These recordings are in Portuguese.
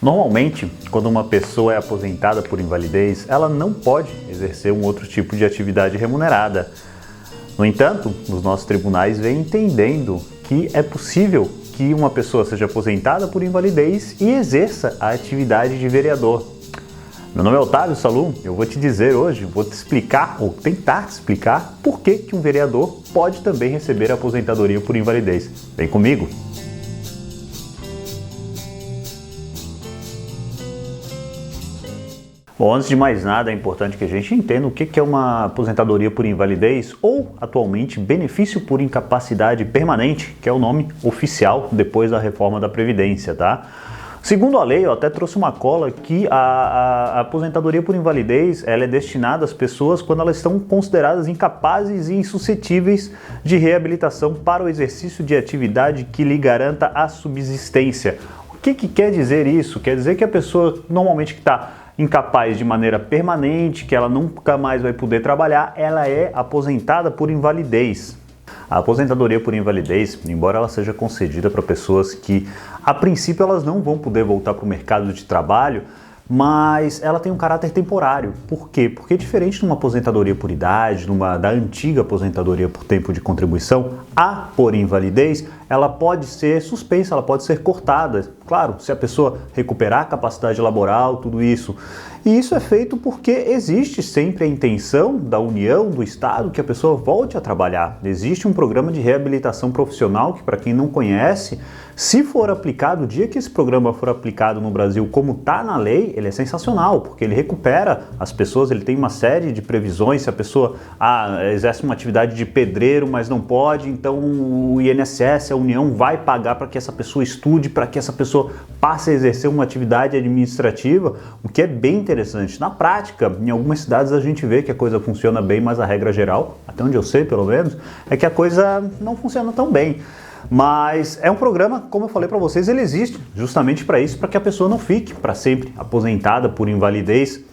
Normalmente, quando uma pessoa é aposentada por invalidez, ela não pode exercer um outro tipo de atividade remunerada. No entanto, os nossos tribunais vêm entendendo que é possível que uma pessoa seja aposentada por invalidez e exerça a atividade de vereador. Meu nome é Otávio Salum, eu vou te dizer hoje, vou te explicar ou tentar te explicar por que um vereador pode também receber a aposentadoria por invalidez. Vem comigo! Bom, antes de mais nada, é importante que a gente entenda o que é uma aposentadoria por invalidez ou, atualmente, benefício por incapacidade permanente, que é o nome oficial depois da reforma da Previdência, tá? Segundo a lei, eu até trouxe uma cola que a aposentadoria por invalidez ela é destinada às pessoas quando elas estão consideradas incapazes e insuscetíveis de reabilitação para o exercício de atividade que lhe garanta a subsistência. O que quer dizer isso? Quer dizer que a pessoa normalmente que está incapaz de maneira permanente, que ela nunca mais vai poder trabalhar, ela é aposentada por invalidez. A aposentadoria por invalidez, embora ela seja concedida para pessoas que, a princípio, elas não vão poder voltar para o mercado de trabalho, mas ela tem um caráter temporário. Por quê? Porque diferente de uma aposentadoria por idade, da antiga aposentadoria por tempo de contribuição, a por invalidez, ela pode ser suspensa, ela pode ser cortada. Claro, se a pessoa recuperar a capacidade laboral, tudo isso. E isso é feito porque existe sempre a intenção da União, do Estado, que a pessoa volte a trabalhar. Existe um programa de reabilitação profissional que, para quem não conhece, se for aplicado, o dia que esse programa for aplicado no Brasil como está na lei, ele é sensacional, porque ele recupera as pessoas, ele tem uma série de previsões. Se a pessoa exerce uma atividade de pedreiro, mas não pode, então o INSS, a União, vai pagar para que essa pessoa estude, para que essa pessoa passe a exercer uma atividade administrativa, o que é bem interessante. Na prática, em algumas cidades a gente vê que a coisa funciona bem, mas a regra geral, até onde eu sei pelo menos, é que a coisa não funciona tão bem. Mas é um programa, como eu falei para vocês, ele existe justamente para isso, para que a pessoa não fique para sempre aposentada por invalidez.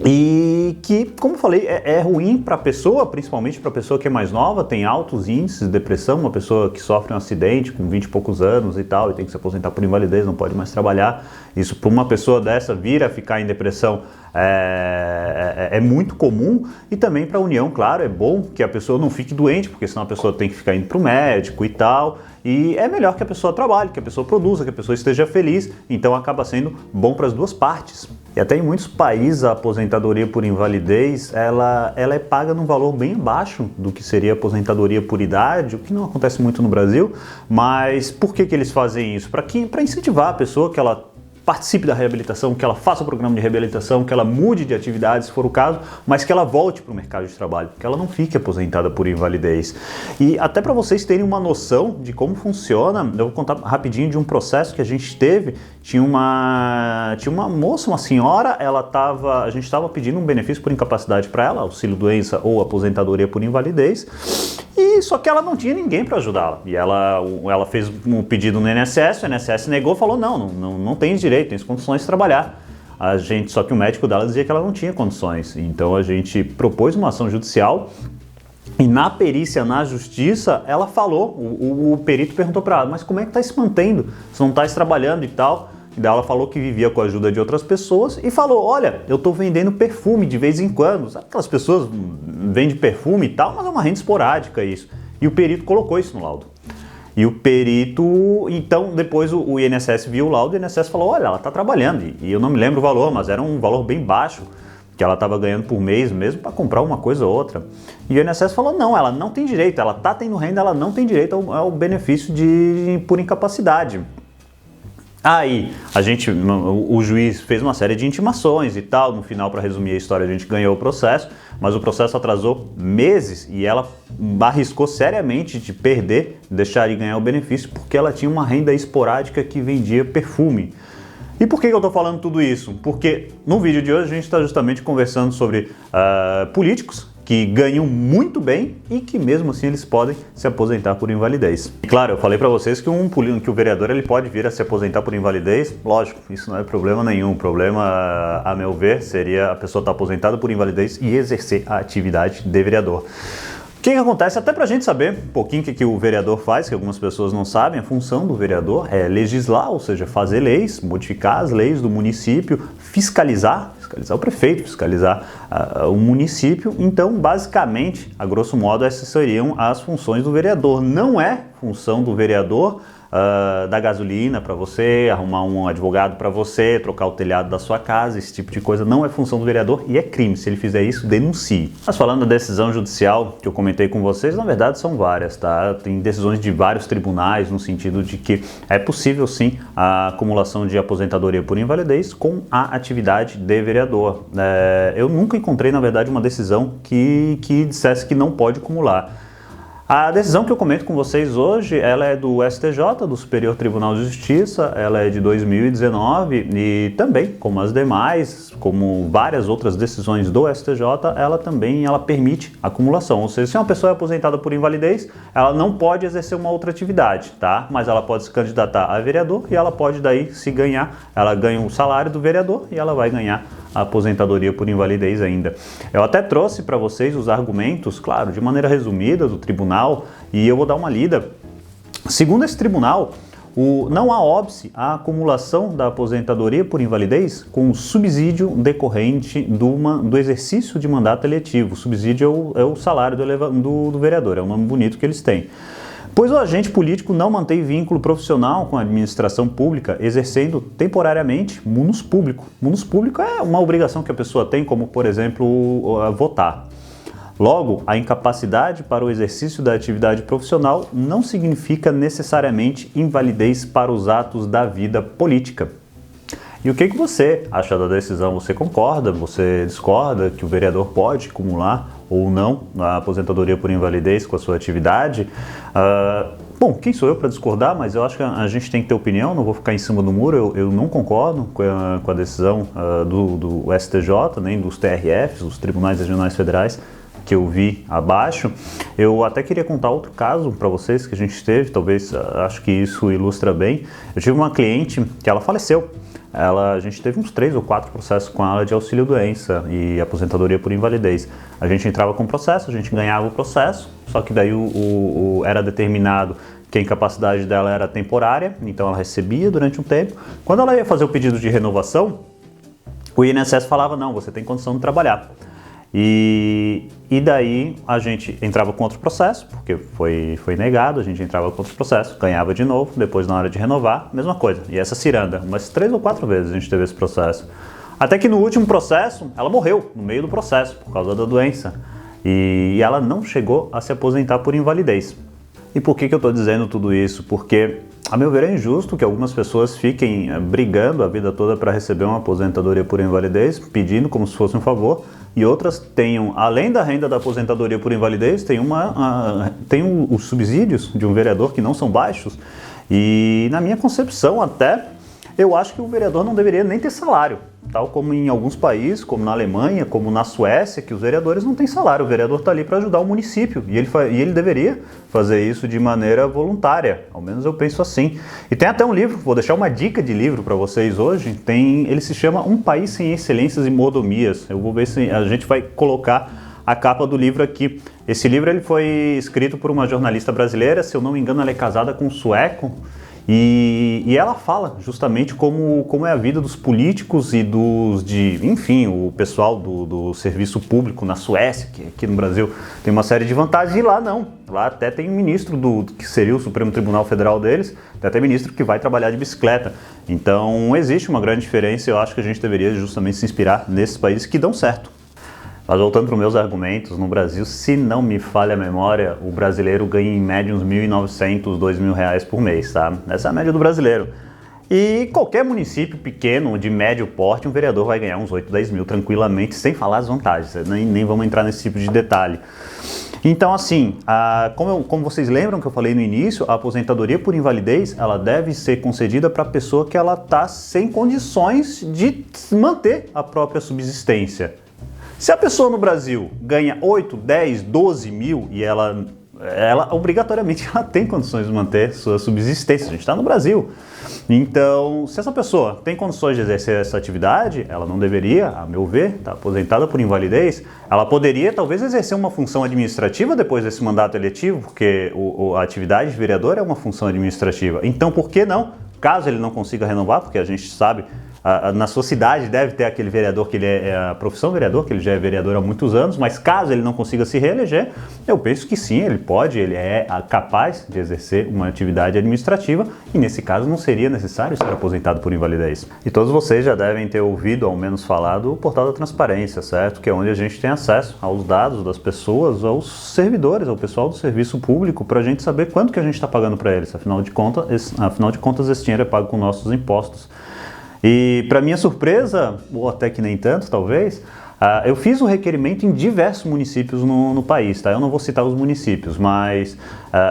E que, como eu falei, é ruim para a pessoa, principalmente para a pessoa que é mais nova, tem altos índices de depressão, uma pessoa que sofre um acidente com 20 e poucos anos e tal, e tem que se aposentar por invalidez, não pode mais trabalhar. Isso para uma pessoa dessa vir a ficar em depressão é muito comum. E também para a União, claro, é bom que a pessoa não fique doente, porque senão a pessoa tem que ficar indo para o médico e tal. E é melhor que a pessoa trabalhe, que a pessoa produza, que a pessoa esteja feliz, então acaba sendo bom para as duas partes. E até em muitos países a aposentadoria por invalidez ela é paga num valor bem abaixo do que seria a aposentadoria por idade, o que não acontece muito no Brasil. Mas por que eles fazem isso? Para incentivar a pessoa que ela participe da reabilitação, que ela faça o programa de reabilitação, que ela mude de atividade, se for o caso, mas que ela volte para o mercado de trabalho, que ela não fique aposentada por invalidez. E até para vocês terem uma noção de como funciona, eu vou contar rapidinho de um processo que a gente teve. Tinha uma moça, uma senhora, a gente estava pedindo um benefício por incapacidade para ela, auxílio-doença ou aposentadoria por invalidez, e só que ela não tinha ninguém para ajudá-la. E ela fez um pedido no INSS, o INSS negou, falou não tem direito, tem condições de trabalhar. Só que o médico dela dizia que ela não tinha condições. Então a gente propôs uma ação judicial e na perícia, na justiça, ela falou, o perito perguntou para ela, mas como é que está se mantendo? Você não está trabalhando e tal? E daí ela falou que vivia com a ajuda de outras pessoas e falou, olha, eu estou vendendo perfume de vez em quando. Sabe aquelas pessoas vendem perfume e tal, mas é uma renda esporádica isso. E o perito colocou isso no laudo. E o perito, então depois o INSS viu o laudo e o INSS falou, olha, ela está trabalhando. E eu não me lembro o valor, mas era um valor bem baixo que ela estava ganhando por mês mesmo para comprar uma coisa ou outra. E o INSS falou, não, ela não tem direito, ela está tendo renda, ela não tem direito ao benefício por incapacidade. Aí o juiz fez uma série de intimações e tal, no final, para resumir a história, a gente ganhou o processo, mas o processo atrasou meses e ela arriscou seriamente de perder, deixar de ganhar o benefício, porque ela tinha uma renda esporádica que vendia perfume. E por que eu estou falando tudo isso? Porque no vídeo de hoje a gente está justamente conversando sobre políticos que ganham muito bem e que mesmo assim eles podem se aposentar por invalidez. E claro, eu falei para vocês que o vereador ele pode vir a se aposentar por invalidez. Lógico, isso não é problema nenhum. O problema, a meu ver, seria a pessoa estar aposentada por invalidez e exercer a atividade de vereador. O que acontece, até para a gente saber um pouquinho o que o vereador faz, que algumas pessoas não sabem, a função do vereador é legislar, ou seja, fazer leis, modificar as leis do município, fiscalizar o prefeito, fiscalizar o município. Então, basicamente, a grosso modo, essas seriam as funções do vereador. Não é função do vereador dar gasolina para você, arrumar um advogado para você, trocar o telhado da sua casa, esse tipo de coisa não é função do vereador e é crime. Se ele fizer isso, denuncie. Mas falando da decisão judicial que eu comentei com vocês, na verdade são várias, tá? Tem decisões de vários tribunais no sentido de que é possível sim a acumulação de aposentadoria por invalidez com a atividade de vereador. Eu nunca encontrei, na verdade, uma decisão que dissesse que não pode acumular. A decisão que eu comento com vocês hoje, ela é do STJ, do Superior Tribunal de Justiça, ela é de 2019 e também, como as demais, como várias outras decisões do STJ, ela permite acumulação. Ou seja, se uma pessoa é aposentada por invalidez, ela não pode exercer uma outra atividade, tá? Mas ela pode se candidatar a vereador e ela pode daí, se ganhar, ela ganha o salário do vereador e ela vai ganhar a aposentadoria por invalidez ainda. Eu até trouxe para vocês os argumentos, claro, de maneira resumida do tribunal, e eu vou dar uma lida. Segundo esse tribunal, não há óbice a acumulação da aposentadoria por invalidez com o subsídio decorrente do exercício de mandato eletivo. O subsídio é o salário do vereador, é um nome bonito que eles têm. Pois o agente político não mantém vínculo profissional com a administração pública, exercendo temporariamente munus público. Munus público é uma obrigação que a pessoa tem, como, por exemplo, votar. Logo, a incapacidade para o exercício da atividade profissional não significa necessariamente invalidez para os atos da vida política. E o que você acha da decisão? Você concorda? Você discorda que o vereador pode acumular ou não a aposentadoria por invalidez com a sua atividade? Bom, quem sou eu para discordar, mas eu acho que a gente tem que ter opinião, não vou ficar em cima do muro. Eu não concordo com a decisão do STJ, nem dos TRFs, os Tribunais Regionais Federais, que eu vi abaixo. Eu até queria contar outro caso para vocês que a gente teve, talvez, acho que isso ilustra bem. Eu tive uma cliente que ela faleceu. A gente teve uns 3 ou 4 processos com ela de auxílio-doença e aposentadoria por invalidez. A gente entrava com o processo, a gente ganhava o processo, só que daí era determinado que a incapacidade dela era temporária, então ela recebia durante um tempo. Quando ela ia fazer o pedido de renovação, o INSS falava, não, você tem condição de trabalhar. E daí a gente entrava com outro processo, porque foi negado, a gente entrava com outro processo, ganhava de novo, depois na hora de renovar, mesma coisa. E essa ciranda, umas 3 ou 4 vezes a gente teve esse processo. Até que no último processo, ela morreu no meio do processo, por causa da doença. E ela não chegou a se aposentar por invalidez. E por que eu estou dizendo tudo isso? Porque, a meu ver, é injusto que algumas pessoas fiquem brigando a vida toda para receber uma aposentadoria por invalidez, pedindo como se fosse um favor, e outras tenham, além da renda da aposentadoria por invalidez, tem os subsídios de um vereador que não são baixos. E na minha concepção até, eu acho que o vereador não deveria nem ter salário, tal como em alguns países, como na Alemanha, como na Suécia, que os vereadores não têm salário. O vereador está ali para ajudar o município e ele deveria fazer isso de maneira voluntária, ao menos eu penso assim. E tem até um livro, vou deixar uma dica de livro para vocês hoje, ele se chama Um País Sem Excelências e Mordomias. Eu vou ver se a gente vai colocar a capa do livro aqui. Esse livro ele foi escrito por uma jornalista brasileira, se eu não me engano ela é casada com um sueco, e ela fala justamente como é a vida dos políticos e enfim, o pessoal do serviço público na Suécia, que aqui no Brasil tem uma série de vantagens, e lá não. Lá até tem um ministro que seria o Supremo Tribunal Federal deles, tem até ministro que vai trabalhar de bicicleta. Então existe uma grande diferença e eu acho que a gente deveria justamente se inspirar nesses países que dão certo. Mas voltando para os meus argumentos, no Brasil, se não me falha a memória, o brasileiro ganha em média uns R$ 1.900, R$ 2.000 por mês, tá? Essa é a média do brasileiro. E qualquer município pequeno, de médio porte, um vereador vai ganhar uns 8, 10 mil tranquilamente, sem falar as vantagens, nem vamos entrar nesse tipo de detalhe. Então, assim, como vocês lembram que eu falei no início, a aposentadoria por invalidez, ela deve ser concedida para a pessoa que ela está sem condições de manter a própria subsistência. Se a pessoa no Brasil ganha 8, 10, 12 mil e ela ela obrigatoriamente ela tem condições de manter sua subsistência. A gente está no Brasil. Então, se essa pessoa tem condições de exercer essa atividade, ela não deveria, a meu ver, estar aposentada por invalidez. Ela poderia talvez exercer uma função administrativa depois desse mandato eletivo, porque a atividade de vereador é uma função administrativa. Então, por que não? Caso ele não consiga renovar, porque a gente sabe, na sua cidade deve ter aquele vereador que ele é a profissão vereador, que ele já é vereador há muitos anos, mas caso ele não consiga se reeleger, eu penso que sim, ele é capaz de exercer uma atividade administrativa e nesse caso não seria necessário ser aposentado por invalidez. E todos vocês já devem ter ouvido, ao menos falar, do portal da transparência, certo? Que é onde a gente tem acesso aos dados das pessoas, aos servidores, ao pessoal do serviço público, para a gente saber quanto que a gente está pagando para eles. Afinal de contas, esse dinheiro é pago com nossos impostos. E, para minha surpresa, ou até que nem tanto, talvez, eu fiz o requerimento em diversos municípios no país, tá? Eu não vou citar os municípios, mas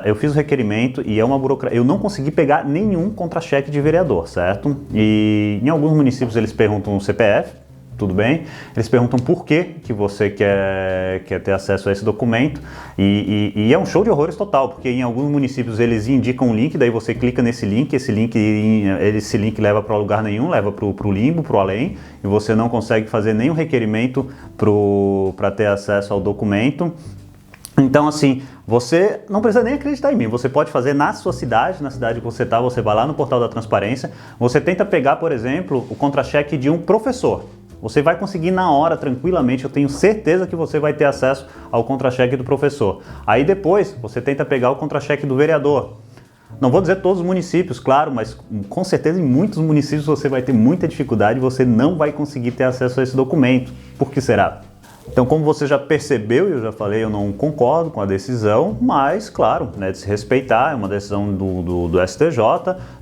eu fiz o requerimento e é uma burocracia. Eu não consegui pegar nenhum contra-cheque de vereador, certo? E em alguns municípios eles perguntam o CPF, tudo bem? Eles perguntam por que você quer ter acesso a esse documento e é um show de horrores total, porque em alguns municípios eles indicam um link, daí você clica nesse link, esse link leva para lugar nenhum, leva para o limbo, para o além, e você não consegue fazer nenhum requerimento para ter acesso ao documento. Então, assim, você não precisa nem acreditar em mim, você pode fazer na sua cidade, na cidade que você está, você vai lá no portal da transparência, você tenta pegar, por exemplo, o contra-cheque de um professor. Você vai conseguir na hora, tranquilamente, eu tenho certeza que você vai ter acesso ao contra-cheque do professor. Aí depois, você tenta pegar o contra-cheque do vereador. Não vou dizer todos os municípios, claro, mas com certeza em muitos municípios você vai ter muita dificuldade e você não vai conseguir ter acesso a esse documento. Por que será? Então, como você já percebeu, eu já falei, eu não concordo com a decisão, mas, claro, né, de se respeitar, é uma decisão do STJ,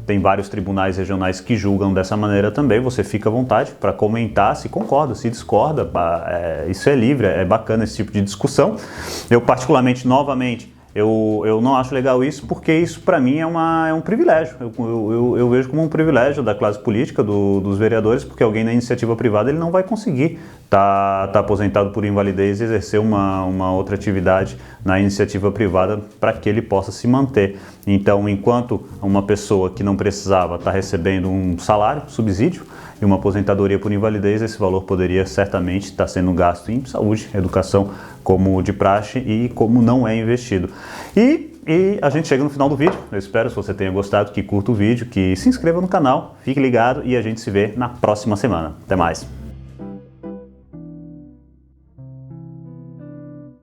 tem vários tribunais regionais que julgam dessa maneira também, você fica à vontade para comentar se concorda, se discorda, isso é livre, é bacana esse tipo de discussão. Eu particularmente, novamente, eu não acho legal isso, porque isso para mim é um privilégio. Eu vejo como um privilégio da classe política, dos vereadores, porque alguém na iniciativa privada ele não vai conseguir tá aposentado por invalidez e exercer uma outra atividade na iniciativa privada para que ele possa se manter. Então, enquanto uma pessoa que não precisava está recebendo um salário, subsídio, e uma aposentadoria por invalidez, esse valor poderia certamente estar sendo gasto em saúde, educação, como de praxe e como não é investido. E a gente chega no final do vídeo. Eu espero, se você tenha gostado, que curta o vídeo, que se inscreva no canal, fique ligado e a gente se vê na próxima semana. Até mais!